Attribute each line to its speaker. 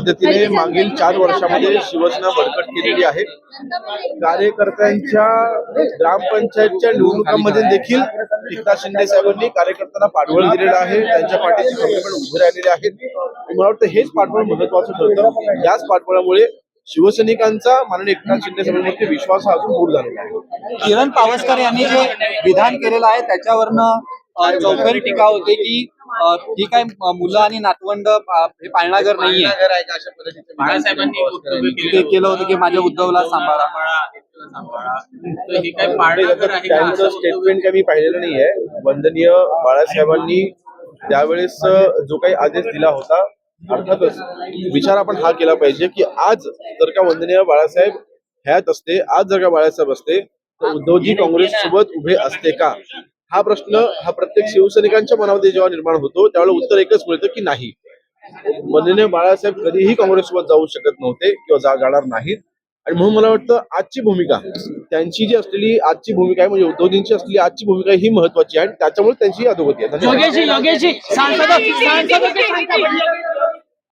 Speaker 1: पद्धतीने मागील 4 वर्षामध्ये शिवसेना बळकट केलेली आहे. कार्यकर्त्यांच्या ग्रामपंचायतच्या निवडणुकांमध्ये देखील एकनाथ शिंदे साहेबांनी कार्यकर्त्यांना पाठबळ दिलेलं आहे. त्यांच्या पाठीशी खंबीरपणे उभे राहिलेले आहेत. मला वाटतं हेच पाठबळ महत्वाचं ठरतं. याच पाठबळामुळे शिवसैनिकांचा माननीय एकनाथ शिंदे साहेबांवरती विश्वास हा अजून दूर झालेला आहे.
Speaker 2: किरण पावसकर यांनी जे विधान केलेलं आहे त्याच्यावरनं चौफेर टीका होते की ही काय मुलं आणि नातवंड हे पाळणाघर नाहीये. ते केलं होतं की माझ्या उद्धवला सांभाळा.
Speaker 1: त्यांचं स्टेटमेंट काही मी पाहिलेलं नाहीये. वंदनीय बाळासाहेबांनी त्यावेळेस जो काही आदेश दिला होता, अर्थातच विचार आपण हा केला पाहिजे की आज जर का वंदनीय बाळासाहेब ह्यात असते, आज जर का बाळासाहेब असते तर उद्धवजी काँग्रेस सोबत उभे असते का? हा प्रश्न हा प्रत्येक शिवसैनिकांच्या मनामध्ये जेव्हा निर्माण होतो त्यावेळेला उत्तर एकच मिळतं की नाही. वंदनीय बाळासाहेब कधीही काँग्रेससोबत जाऊ शकत नव्हते किंवा जाणार नाहीत. आणि म्हणून मला वाटतं आजची भूमिका त्यांची जी असलेली आजची भूमिका आहे म्हणजे उद्धवजींची असलेली आजची भूमिका ही महत्वाची आहे आणि त्याच्यामुळे त्यांची अधोगती आहे.